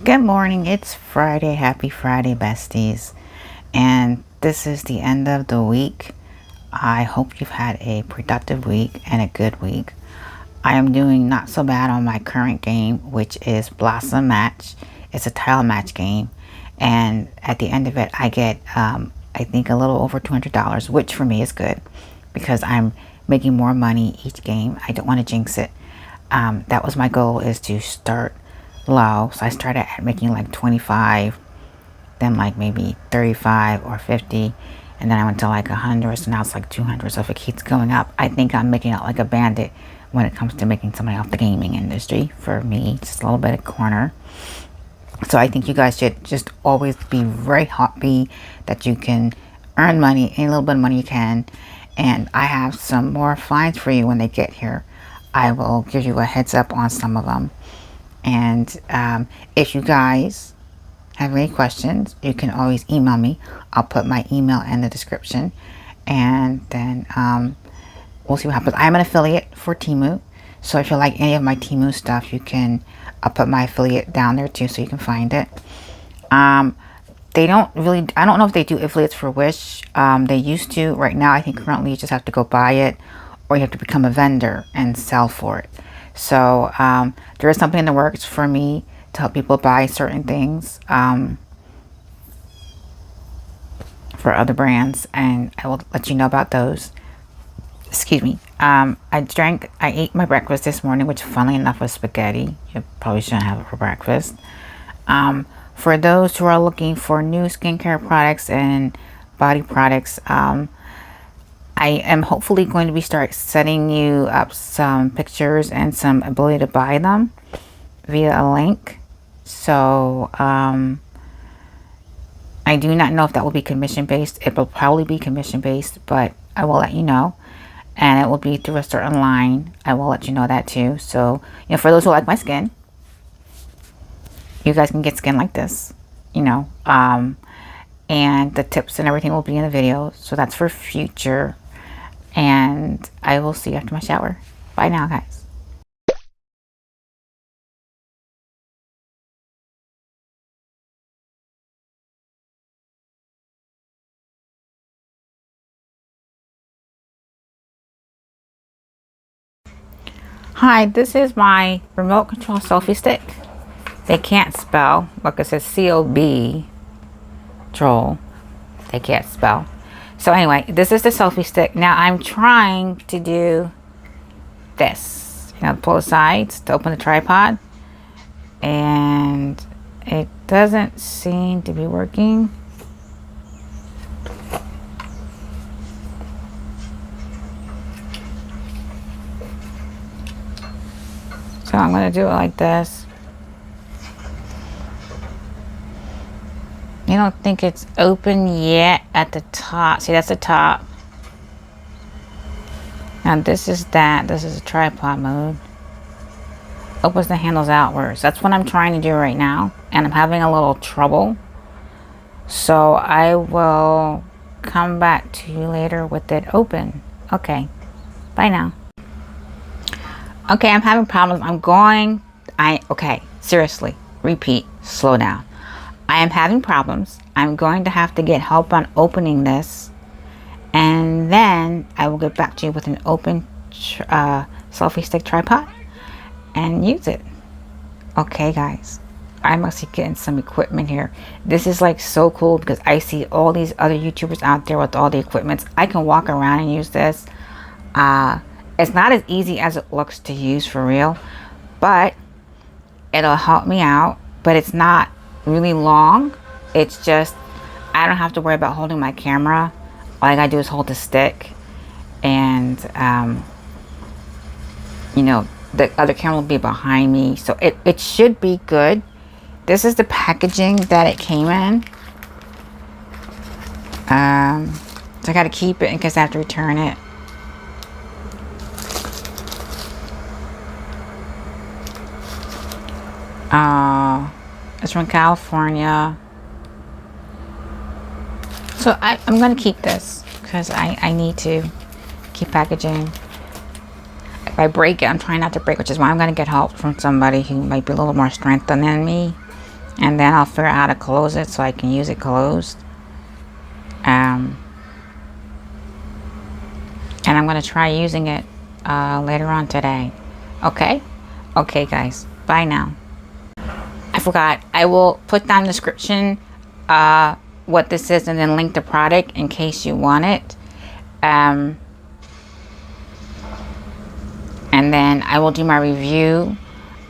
Good morning, it's Friday. Happy Friday, besties. And this is the end of the week. I hope you've had a productive week and a good week. I am doing not so bad on my current game, which is Blossom Match. It's a tile match game. And at the end of it, I get, I think, a little over $200, which for me is good because I'm making more money each game. I don't want to jinx it. That was my goal, is to start low. So I started at making like 25, then like maybe 35 or 50, and then I went to like 100. So now it's like 200. So if it keeps going up, I think I'm making out like a bandit when it comes to making some money off the gaming industry. For me, just a little bit of corner. So I think you guys should just always be very happy that you can earn money, any little bit of money you can. And I have some more finds for you when they get here. I will give you a heads up on some of them. And if you guys have any questions, you can always email me. I'll put my email in the description, and then we'll see what happens. I'm an affiliate for Temu, so if you like any of my Temu stuff, you can, I'll put my affiliate down there too, so you can find it. They don't really, I don't know if they do affiliates for Wish. They used to. Right now, I think currently you just have to go buy it, or you have to become a vendor and sell for it. So there is something in the works for me to help people buy certain things for other brands, and I will let you know about those. Excuse me. I ate my breakfast this morning, which funnily enough was spaghetti. You probably shouldn't have it for breakfast. For those who are looking for new skincare products and body products, I am hopefully going to be setting you up some pictures and some ability to buy them via a link. So I do not know if that will be commission based. It will probably be commission based, but I will let you know. And it will be through a certain line. I will let you know that too. So, you know, for those who like my skin, you guys can get skin like this, you know. And the tips and everything will be in the video. So that's for future. And I will see you after my shower. Bye now, guys. Hi, this is my remote control selfie stick. They can't spell. Look, it says COB troll. They can't spell. So anyway, this is the selfie stick. Now I'm trying to do this. You know, pull the sides to open the tripod. And it doesn't seem to be working. So I'm going to do it like this. I don't think it's open yet at the top. See, that's the top. Now this is that. This is a tripod mode. Opens the handles outwards. That's what I'm trying to do right now. And I'm having a little trouble. So I will come back to you later with it open. Okay. Bye now. Okay, I'm having problems. Okay, seriously. Repeat. Slow down. I am having problems. I'm going to have to get help on opening this, and then I will get back to you with an open selfie stick tripod and use it. Okay, guys, I must be getting some equipment here. This is like so cool because I see all these other YouTubers out there with all the equipment. I can walk around and use this. It's not as easy as it looks to use for real, but it'll help me out. But it's not really long. It's just, I don't have to worry about holding my camera. All I gotta do is hold the stick, and you know, the other camera will be behind me, so it should be good. This is the packaging that it came in. So I gotta keep it in case I have to return it. It's from California. So I'm going to keep this because I need to keep packaging. If I break it, I'm trying not to break, which is why I'm going to get help from somebody who might be a little more strength than me. and then I'll figure out how to close it so I can use it closed. Um, and I'm going to try using it later on today. Okay? Okay, guys. Bye now. I forgot. I will put down in the description what this is and then link the product in case you want it. Um, and then I will do my review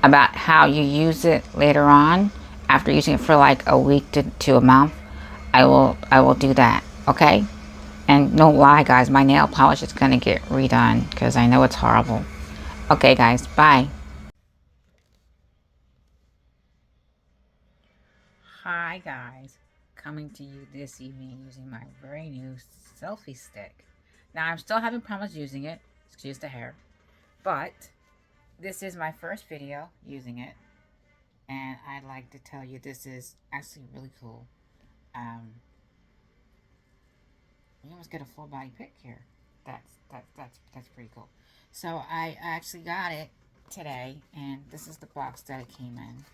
about how you use it later on. After using it for like a week to a month, I will do that. Okay? And no lie, guys, my nail polish is gonna get redone because I know it's horrible. Okay, guys, bye. Hi, guys. Coming to you this evening using my very new selfie stick. Now, I'm still having problems using it. Excuse the hair. But this is my first video using it. And I'd like to tell you this is actually really cool. Um, you almost get a full body pic here. That's pretty cool. So I actually got it today, and this is the box that it came in.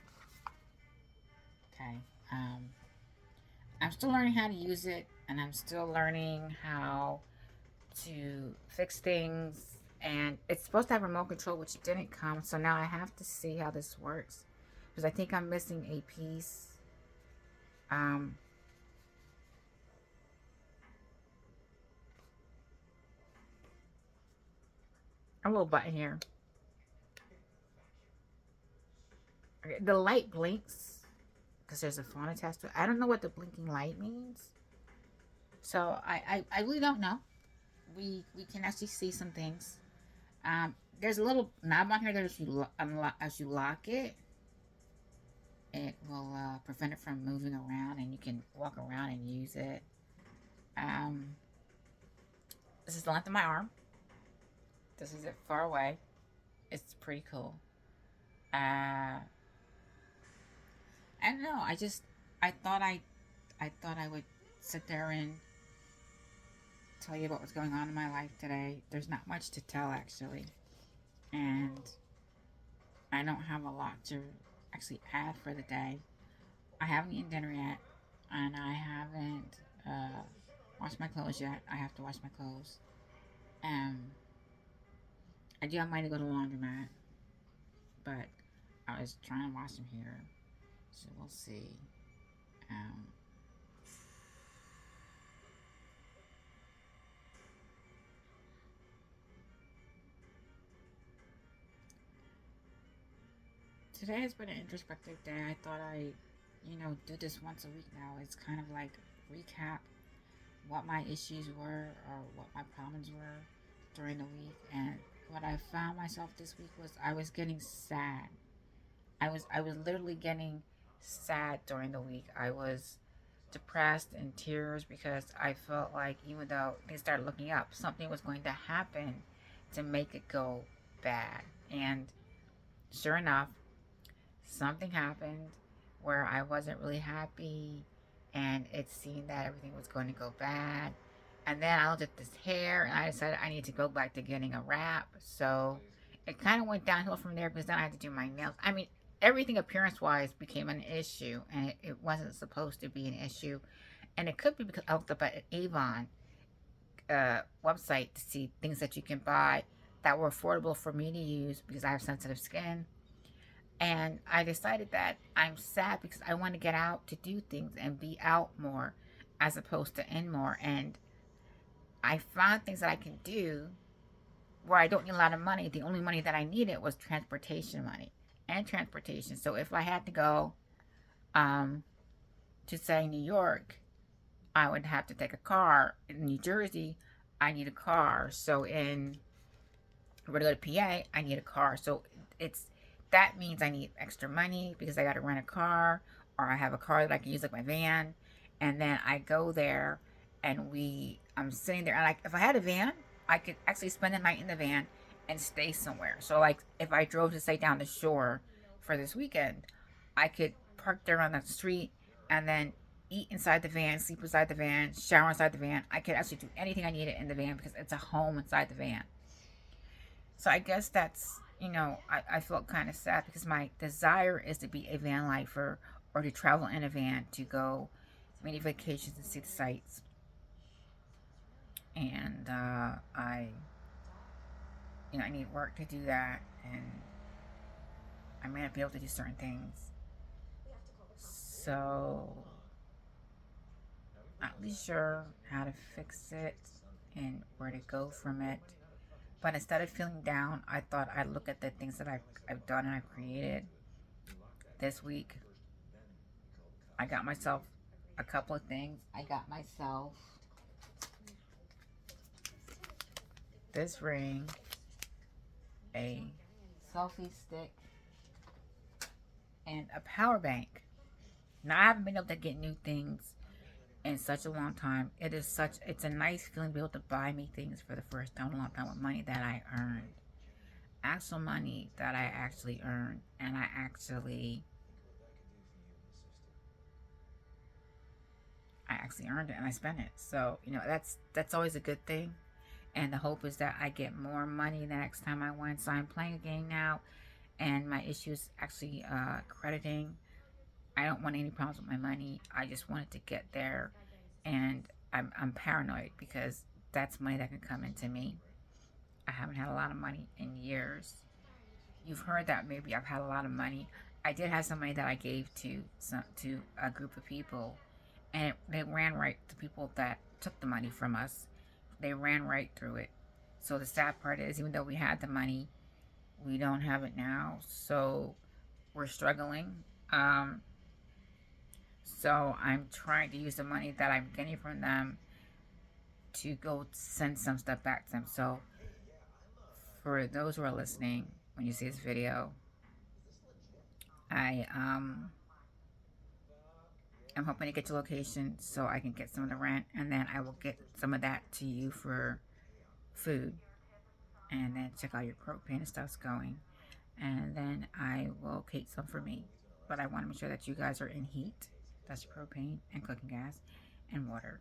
Okay. I'm still learning how to use it, and I'm still learning how to fix things. And it's supposed to have remote control, which didn't come. So now I have to see how this works because I think I'm missing a piece. Um, a little button here. Okay, the light blinks because there's a phone attached to it. I don't know what the blinking light means. So I really don't know. We can actually see some things. There's a little knob on here that as you unlock, as you lock it, it will prevent it from moving around, and you can walk around and use it. Um, this is the length of my arm. This is it far away. It's pretty cool. I don't know. I thought I would sit there and tell you about what's going on in my life today. There's not much to tell actually, and I don't have a lot to actually add for the day. I haven't eaten dinner yet, and I haven't washed my clothes yet. I have to wash my clothes. Um, I do have money to go to the laundromat, but I was trying to wash them here, so we'll see. Um, Today has been an introspective day. I thought do this once a week now. It's kind of like recap what my issues were or what my problems were during the week. And what I found myself this week was I was getting sad. I was literally getting sad during the week. I was depressed and tears because I felt like even though things started looking up, something was going to happen to make it go bad. And sure enough, something happened where I wasn't really happy, and it seemed that everything was going to go bad. And then I looked at this hair and I decided I need to go back to getting a wrap. So it kind of went downhill from there because then I had to do my nails. I mean, everything appearance wise became an issue, and it wasn't supposed to be an issue. And it could be because I looked up at Avon website to see things that you can buy that were affordable for me to use because I have sensitive skin. And I decided that I'm sad because I want to get out to do things and be out more as opposed to in more. And I found things that I can do where I don't need a lot of money. The only money that I needed was transportation money and transportation. So if I had to go um, to, say, New York, I would have to take a car. In New Jersey, I need a car. So in if we're to go to PA, I need a car. So it's that means I need extra money because I got to rent a car, or I have a car that I can use like my van, and then I go there, and I'm sitting there, and like if I had a van, I could actually spend the night in the van and stay somewhere. So like if I drove to say down the shore for this weekend, I could park there on the street and then eat inside the van, sleep inside the van, shower inside the van. I could actually do anything I needed in the van because it's a home inside the van. So I guess that's, I felt kind of sad because my desire is to be a van lifer or to travel in a van to go many vacations and see the sights. And I need work to do that, and I may not be able to do certain things. So, not really sure how to fix it and where to go from it. But instead of feeling down, I thought I'd look at the things that I've done and I've created this week. I got myself a couple of things. I got myself this ring, a selfie stick, and a power bank. Now, I haven't been able to get new things in such a long time. It's a nice feeling to be able to buy me things for the first time in a long time with money that I earned. Actual money that I actually earned. And I actually earned it and I spent it. So, that's always a good thing. And the hope is that I get more money the next time I win. So I'm playing a game now, and my issue is actually crediting. I don't want any problems with my money. I just want it to get there, and I'm paranoid because that's money that can come into me. I haven't had a lot of money in years. You've heard that maybe I've had a lot of money. I did have some money that I gave to a group of people, and they ran right to people that took the money from us. They ran right through it. So the sad part is, even though we had the money, we don't have it now. So we're struggling. So I'm trying to use the money that I'm getting from them to go send some stuff back to them. So for those who are listening, when you see this video, I I'm hoping to get your location so I can get some of the rent, and then I will get some of that to you for food, and then check out your propane and stuff's going, and then I will take some for me. But I want to make sure that you guys are in heat. That's your propane and cooking gas and water,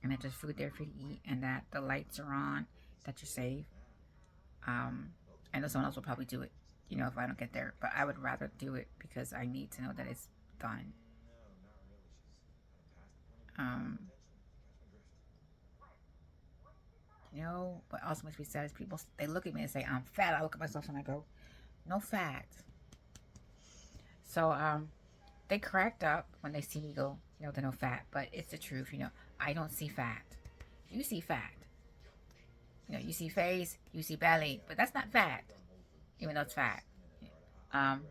and that there's food there for you to eat, and that the lights are on, that you're safe. I know someone else will probably do it, if I don't get there, but I would rather do it because I need to know that it's done. Um, what else makes me sad is people, they look at me and say, I'm fat. I look at myself and I go, no fat. So, they cracked up when they see me go, they're no fat, but it's the truth, I don't see fat. You see fat. You see face, you see belly, but that's not fat, even though it's fat. Um,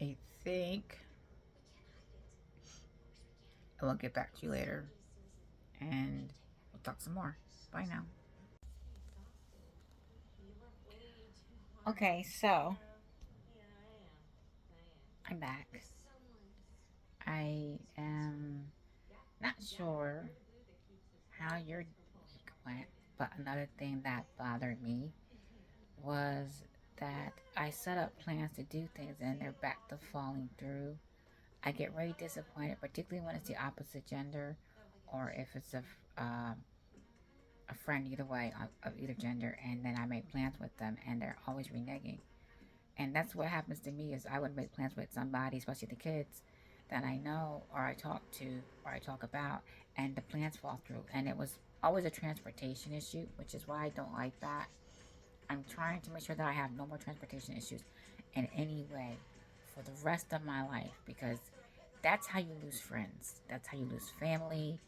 I think I will get back to you later and we'll talk some more. Bye now. Okay, so I'm back. I am not sure how your week went, but another thing that bothered me was that I set up plans to do things and they're back to falling through. I get really disappointed, particularly when it's the opposite gender or if it's a friend either way of either gender, and then I make plans with them and they're always reneging. And that's what happens to me is I would make plans with somebody, especially the kids that I know or I talk to or I talk about, and the plans fall through. And it was always a transportation issue, which is why I don't like that. I'm trying to make sure that I have no more transportation issues in any way for the rest of my life, because that's how you lose friends. That's how you lose family.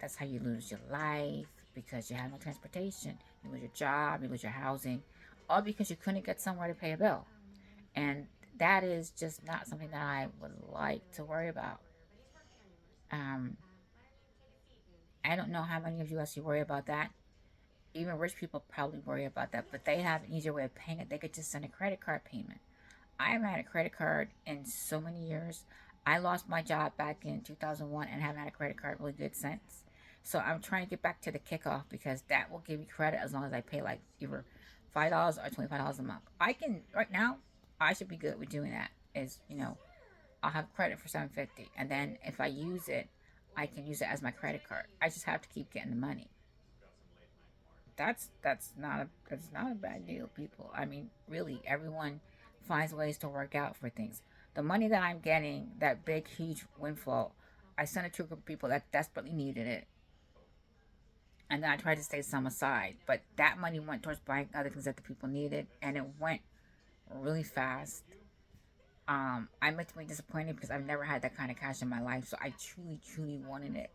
That's how you lose your life, because you have no transportation. You lose your job, you lose your housing, all because you couldn't get somewhere to pay a bill. And that is just not something that I would like to worry about. Um, I don't know how many of you actually worry about that. Even rich people probably worry about that, but they have an easier way of paying it. They could just send a credit card payment. I haven't had a credit card in so many years. I lost my job back in 2001 and haven't had a credit card really good since. So I'm trying to get back to the kickoff because that will give me credit as long as I pay like either $5 or $25 a month. I can right now. I should be good with doing that. I'll have credit for $7.50, and then if I use it, I can use it as my credit card. I just have to keep getting the money. that's not a bad deal, people. I mean, really, everyone finds ways to work out for things. The money that I'm getting, that big, huge windfall, I sent it to a group of people that desperately needed it, and then I tried to save some aside. But that money went towards buying other things that the people needed, and it went really fast. I'm ultimately disappointed because I've never had that kind of cash in my life, so I truly, truly wanted it.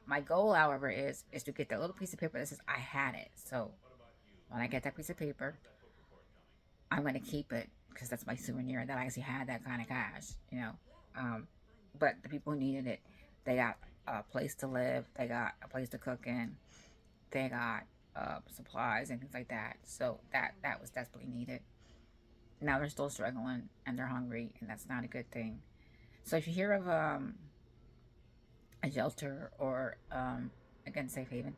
My goal, however, is to get that little piece of paper that says I had it. So when I get that piece of paper, I'm gonna keep it because that's my souvenir that I actually had that kind of cash, you know. But the people who needed it, they got a place to live, they got a place to cook in, they got supplies and things like that. So that was desperately needed. Now they're still struggling and they're hungry, and that's not a good thing. So if you hear of a shelter or again safe haven,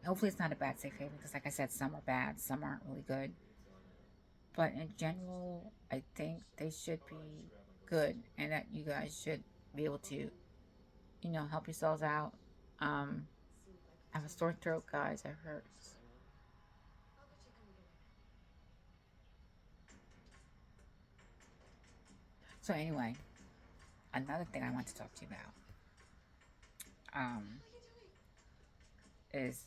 hopefully it's not a bad safe haven because, like I said, some are bad, some aren't really good. But in general, I think they should be good, and that you guys should be able to, help yourselves out. Um, I have a sore throat, guys. It hurts. So anyway, another thing I want to talk to you about um, is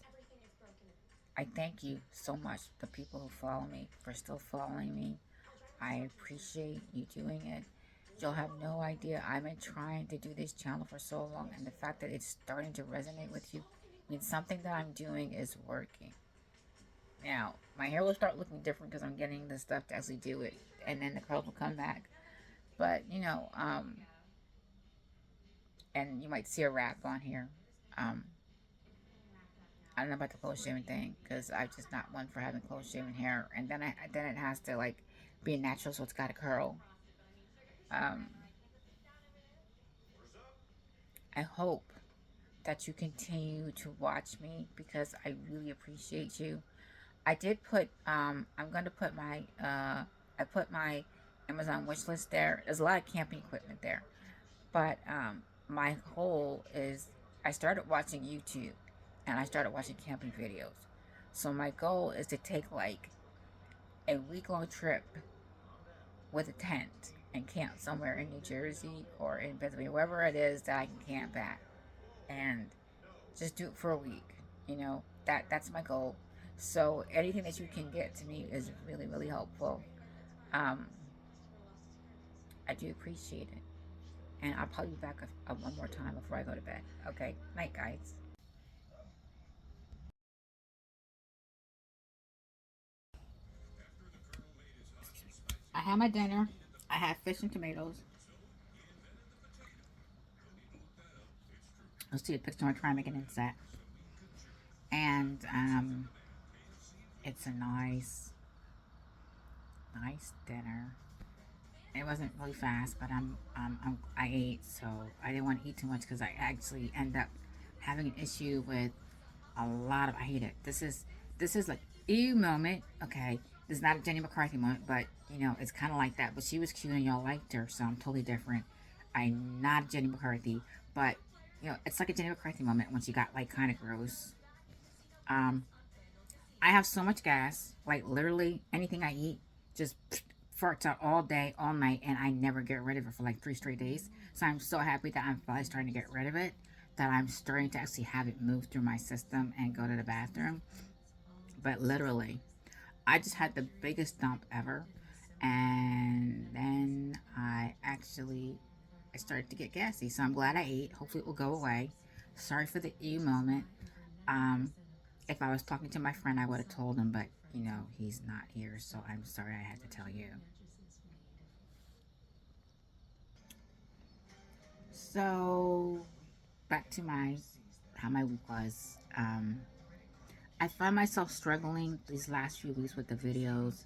I thank you so much, the people who follow me, for still following me. I appreciate you doing it. You'll have no idea. I've been trying to do this channel for so long, and the fact that it's starting to resonate with you means something that I'm doing is working. Now, my hair will start looking different because I'm getting the stuff to actually do it, and then the curls will come back. But, and you might see a wrap on here. Um, I don't know about the close shaving thing because I'm just not one for having close shaven hair, and then it has to like be natural, so it's got a curl. Um, I hope that you continue to watch me because I really appreciate you. I did put I'm gonna put my I put my Amazon wish list there. There's a lot of camping equipment there. But my goal is I started watching YouTube and I started watching camping videos. So my goal is to take like a week long trip with a tent and camp somewhere in New Jersey or in Pennsylvania, wherever it is that I can camp at. And just do it for a week. That's my goal. So anything that you can get to me is really, really helpful. Um, I do appreciate it. And I'll probably be back one more time before I go to bed. Okay, night, guys. I had my dinner. I had fish and tomatoes. Let's see a picture. I'm trying to make an inset. And it's a nice dinner. It wasn't really fast, but I ate, so I didn't want to eat too much because I actually end up having an issue with a lot of. I hate it. This is like ew moment. Okay, this is not a Jenny McCarthy moment, but it's kind of like that. But she was cute and y'all liked her, so I'm totally different. I'm not Jenny McCarthy, but it's like a Jenny McCarthy moment when she got like kind of gross. Um, I have so much gas, like literally anything I eat just farts out all day, all night, and I never get rid of it for like 3 straight days. So I'm so happy that I'm finally starting to get rid of it, that I'm starting to actually have it move through my system and go to the bathroom. But literally, I just had the biggest dump ever, and then I started to get gassy. So I'm glad I ate. Hopefully, it will go away. Sorry for the E moment. Um, if I was talking to my friend, I would have told him, but he's not here, so I'm sorry I had to tell you. So, back to my how my week was. I find myself struggling these last few weeks with the videos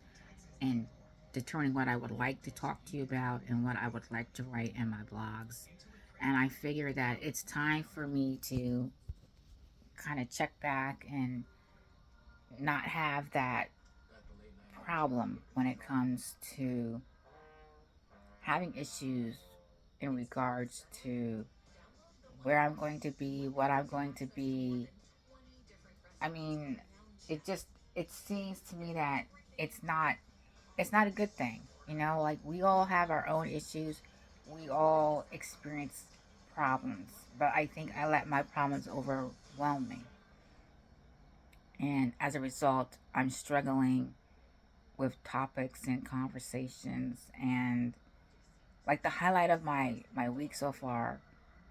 and determining what I would like to talk to you about and what I would like to write in my blogs. And I figure that it's time for me to kind of check back and not have that problem when it comes to having issues in regards to where I'm going to be, what I'm going to be. I mean, it seems to me that it's not it's not a good thing. You know, like we all have our own issues. We all experience problems. But I think I let my problems overwhelm me. And as a result, I'm struggling with topics and conversations, and like the highlight of my week so far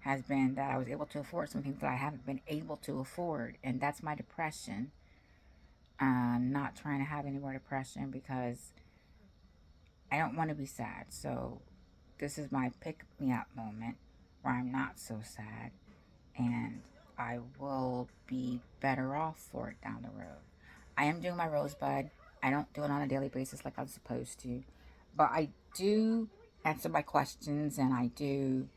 has been that I was able to afford some things that I haven't been able to afford, and that's my depression. Not trying to have any more depression because I don't want to be sad. So this is my pick me up moment where I'm not so sad, and I will be better off for it down the road. I am doing my rosebud. I don't do it on a daily basis like I'm supposed to, but I do answer my questions, and I do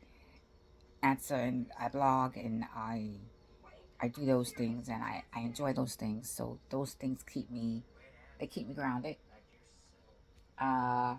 answer, and I blog, and I do those things, and I enjoy those things. So those things keep me grounded. Uh,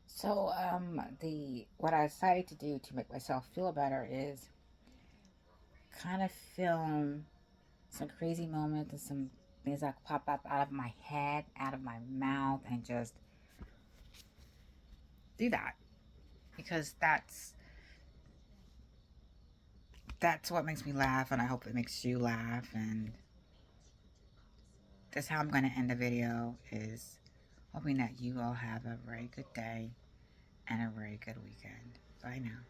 so the what I decided to do to make myself feel better is kind of film some crazy moments and some things that pop up out of my head, out of my mouth, and just do that because that's what makes me laugh, and I hope it makes you laugh. And that's how I'm going to end the video, is hoping that you all have a very good day and a very good weekend. Bye now.